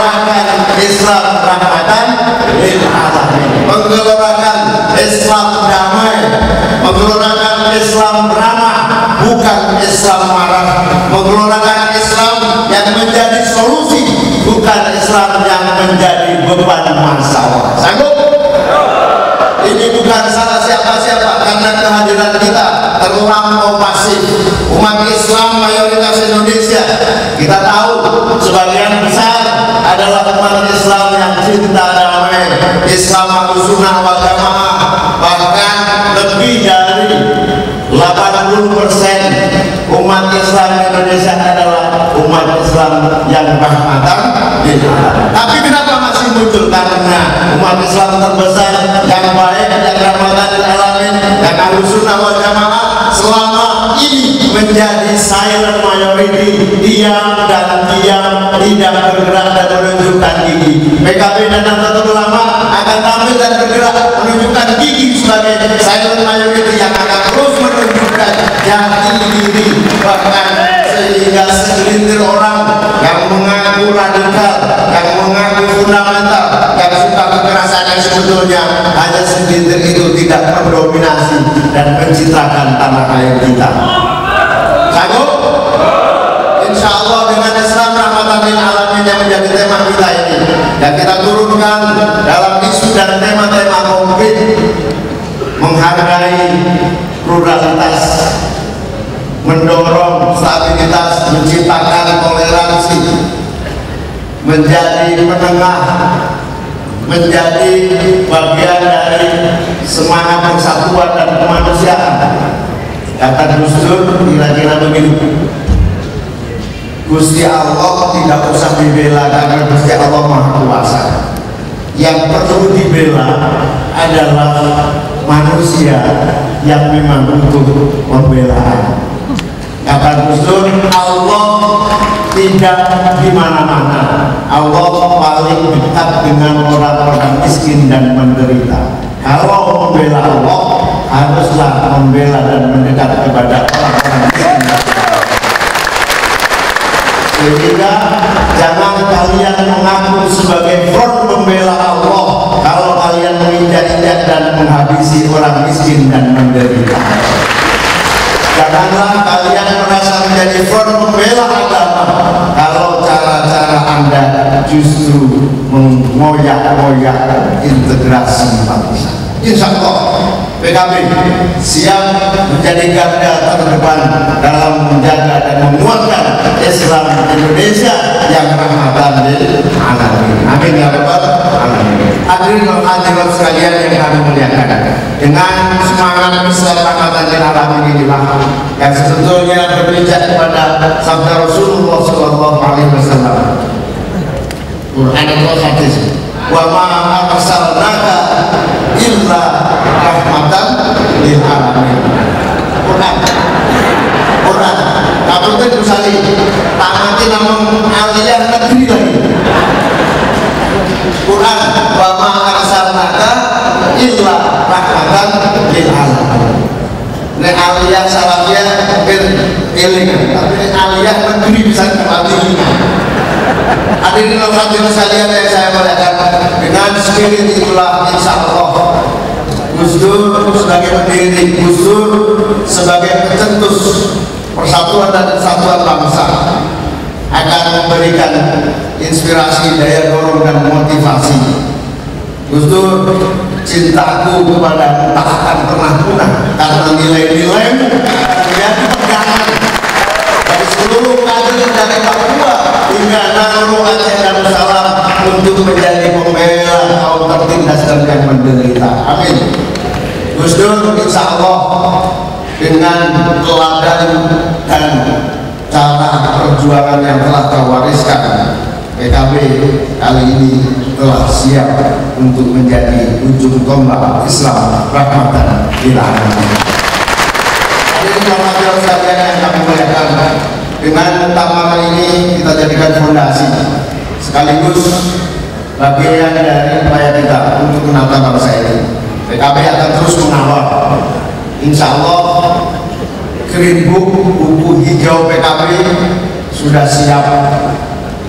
menggelorakan Islam rahmatan lil alamin, menggelorakan Islam damai, menggelorakan Islam ramah, bukan Islam marah, menggelorakan Islam yang menjadi solusi, bukan Islam yang menjadi beban masalah. Sanggup? Ini bukan salah siapa-siapa, karena kehadiran kita terlampau pasif. Umat Islam mayoritas Indonesia, kita tahu sebagian besar adalah umat Islam yang cinta damai, Islam Ahlussunnah wal Jamaah. Bahkan lebih dari 80% umat Islam Indonesia adalah umat Islam yang rahmatan lil alamin. Tapi kenapa masih muncul? Karena umat Islam terbesar yang baik, yang rahmatan lil alamin, yang Ahlussunnah wal Jamaah selama ini menjadi silent majority, diam dan diam, tidak bergerak dan menunjukkan gigi. PKB dan Nahdlatul Ulama akan tampil dan bergerak menunjukkan gigi sebagai silent majority yang akan terus menunjukkan jati diri, bahkan sehingga segelintir orang yang mengaku radikal, yang mengaku fundamental, yang suka kekerasan yang sebetulnya hanya segelintir itu tidak mendominasi dan mencitrakan tanah air kita. Sanggup? Insya Allah dengan Islam rahmatan lil alamin yang menjadi tema kita ini, dan kita turunkan dalam isu dan tema-tema konkret, menghargai pluralitas, mendorong stabilitas, menciptakan toleransi, menjadi penengah, menjadi bagian dari semangat persatuan dan kemanusiaan. Kata Gus Dur kira-kira begini, Gusti Allah tidak usah dibela karena Gusti Allah Maha Kuasa. Yang perlu dibela adalah manusia yang memang butuh pembelaan. Kata Gus Dur, Allah tidak di mana-mana. Allah paling dekat dengan orang-orang miskin dan menderita. Kalau membela Allah, haruslah membela dan mendekat kepada orang-orang miskin. Sehingga jangan kalian mengaku sebagai front pembela Allah kalau kalian menginjak-injak dan menghabisi orang miskin dan menderita. Janganlah kalian merasa menjadi front pembela agama kalau cara-cara Anda justru mengoyak-ngoyak integrasi simpatisan. Insya Allah PKB siap menjadi garda terdepan dalam menjaga dan menguatkan Islam Indonesia yang rahmatan lil alamin. Amin ya rabbal alamin. Hadirin dan hadirat sekalian yang kami muliakan, dengan semangat Islam rahmatan lil alamin inilah yang sebetulnya berpijak kepada sabda Rasulullah SAW, Quran dan hadis, wa ma arsalnaka illa rahmatan lil alamin. Quran kamu itu misalnya tamati namun aliyah negeri lagi. Quran wa ma arsalnaka illa rahmatan lil alamin. Nek aliyah salafiyah eling, tapi nek aliyah negeri bisa kepati. Hadirin dan hadirat sekalian yang saya muliakan, dengan spirit itulah insya Allah Gus Dur sebagai pendiri, Gus Dur sebagai pencetus persatuan dan kesatuan bangsa akan memberikan inspirasi, daya dorong dan motivasi. Gus Dur, cintaku kepada tak akan pernah punah karena nilai-nilaimu menjadi pegangan dari seluruh kader dari Papua hingga Nangro, Aceh dan Salam untuk menjadi pembela kaum tertindas dan yang menderita. Amin. Gus Dur insya Allah dengan teladan dan cara perjuangan yang telah terwariskan, PKB kali ini telah siap untuk menjadi ujung tombak Islam rahmatan lil alamin. Hadirin dan hadirat sekalian yang kami muliakan, dengan muktamar ini kita jadikan fondasi sekaligus bagian dari upaya kita untuk menata bangsa ini. PKB akan terus mengawal. Insya Allah Green Book, buku hijau PKB sudah siap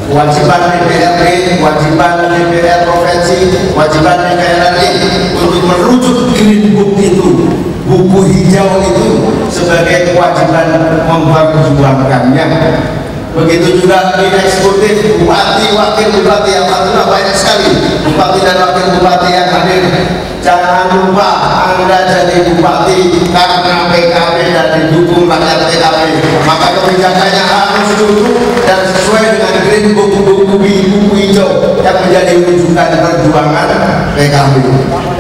kewajiban DPRD, kewajiban DPR provinsi, kewajiban DPR RI untuk merujuk Green Book itu, buku hijau itu sebagai kewajiban memperjuangkannya. Begitu juga di eksekutif, bupati, wakil bupati, alhamdulillah banyak sekali bupati dan wakil bupati yang hadir. Jangan lupa Anda jadi bupati karena PKB dan didukung rakyat PKB, maka kebijakannya harus duduk dan sesuai dengan Green Book, buku hijau yang menjadi rujukan perjuangan PKB.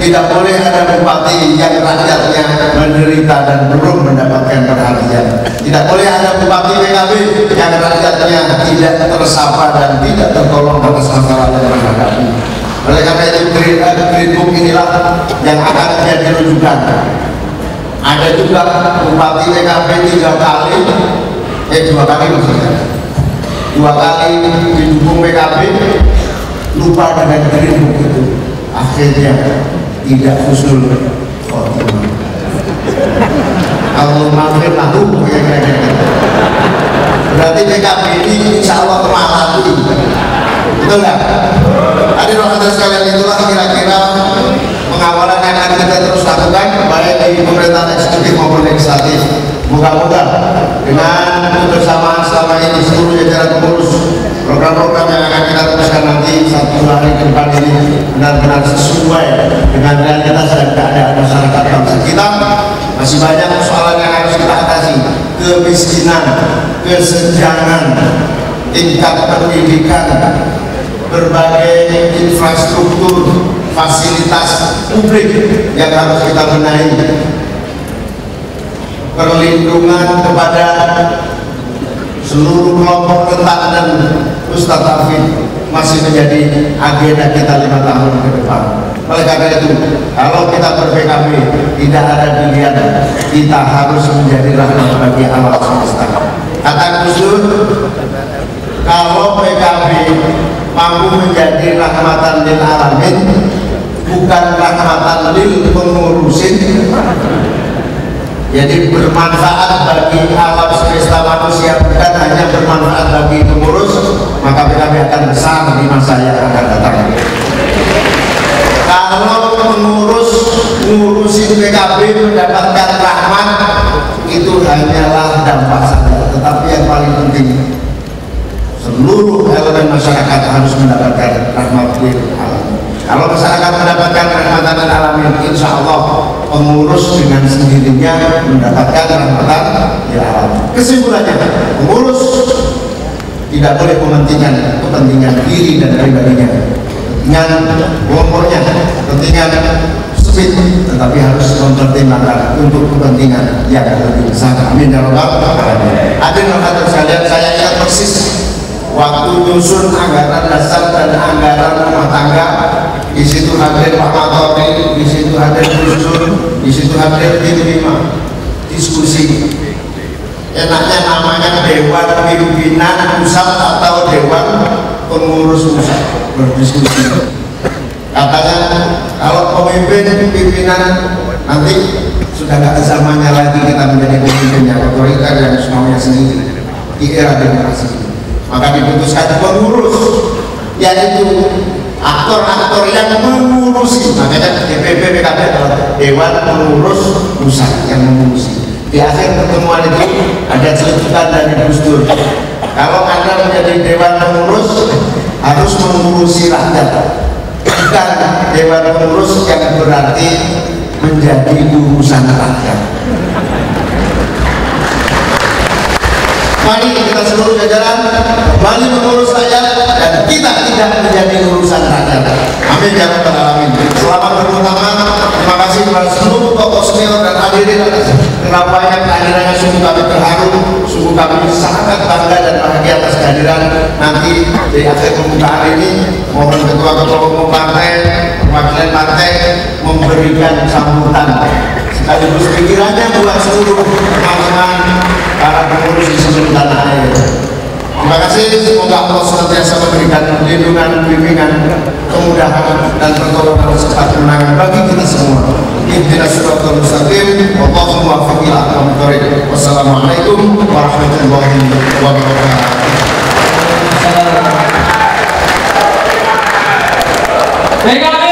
Tidak boleh ada bupati yang rakyatnya menderita dan belum mendapatkan perhatian. Tidak boleh ada bupati PKB yang rakyatnya tidak tersapa dan tidak tertolong atas masalah yang menghadapi. Oleh karena itu Green Book inilah yang akan menjadi rujukan. Ada juga bupati PKB 2 kali maksudnya 2 kali didukung PKB, lupa dengan Green Book itu, akhirnya tidak husnul khotimah. Allah maafin lahu. Berarti PKB ini insya Allah kemalahan, betul nggak? Hadirin hadirat sekalian, itulah kira-kira pengawalan yang akan kita terus lakukan baik di pemerintahan eksekutif maupun legislatif. Moga-moga dengan kebersamaan selama ini seluruh jajaran pengurus, program-program yang akan kita teruskan nanti 1 hari ke depan ini benar-benar sesuai dengan realitas dan keadaan masyarakat bangsa kita. Masih banyak persoalan yang harus kita atasi: kemiskinan, kesenjangan, tingkat pendidikan, berbagai infrastruktur, fasilitas publik yang harus kita benahi, perlindungan kepada seluruh kelompok rentan dan Ustadz Hafid masih menjadi agenda kita 5 tahun ke depan. Oleh karena itu, kalau kita ber-PKB tidak ada pilihan, kita harus menjadi rahmat bagi alam semesta. Kata Gus Dur, kalau PKB mampu menjadi rahmatan lil alamin, bukan rahmatan lil pengurusin, jadi bermanfaat bagi alam semesta manusia, bukan hanya bermanfaat bagi pengurus, maka PKB akan besar di masa yang akan datang. Kalau pengurus ngurusin PKB mendapatkan rahmat, itu hanyalah dampak saja, tetapi yang paling penting seluruh elemen masyarakat harus mendapatkan rahmat lil alamin. Kalau masyarakat mendapatkan rahmatan lil alamin, insya Allah pengurus dengan sendirinya mendapatkan rahmatan lil alamin. Kesimpulannya, pengurus tidak boleh kepentingan diri dan pribadinya, kepentingan kelompoknya, kepentingan sempit, tetapi harus mempertimbangkan untuk kepentingan yang lebih besar. Amin ya rabbal alamin. Hadirin hadirat sekalian, saya ingat persis waktu nyusun anggaran dasar dan anggaran rumah tangga. Di situ hadir Pak Matori, di situ hadir Gus Dur, di situ hadir Tim-5 diskusi. Enaknya namanya Dewan Pimpinan Pusat atau Dewan Pengurus Pusat berdiskusi. Katanya kalau pemimpin pimpinan nanti sudah gak zamannya lagi kita menjadi pemimpin yang otoriter dan semuanya sendiri di era demokrasi. Maka diputuskan pengurus, yaitu aktor-aktor yang mengurusi. Makanya DPP PKB adalah Dewan Pengurus Pusat yang mengurusi. Di akhir pertemuan itu ada celetukan dari Gus Dur, kalau Anda menjadi Dewan Pengurus harus mengurusi rakyat, bukan Dewan Pengurus yang berarti menjadi urusan rakyat. Mari kita seluruh jajaran kembali mengurus rakyat dan kita tidak menjadi urusan rakyat. Amin ya rabbal alamin. Selamat berutama. Terima kasih kepada seluruh tokoh senior dan hadirin. Kenapanya kehadirannya sungguh kami terharu, sungguh kami sangat bangga dan bahagia atas kehadiran. Nanti di akhir pembukaan ini mohon ketua-ketua umum partai, perwakilan partai memberikan sambutan sekaligus pikirannya buat seluruh teman-teman para pengurus di seluruh tanah air. Terima kasih, semoga Allah senantiasa memberikan perlindungan, bimbingan, kemudahan dan pertolongan serta kemenangan bagi kita semua. Ihdinas siratal mustaqim, wallahu muwaffiq ila aqwamit thoriq. Wassalamualaikum warahmatullahi wabarakatuh. PKB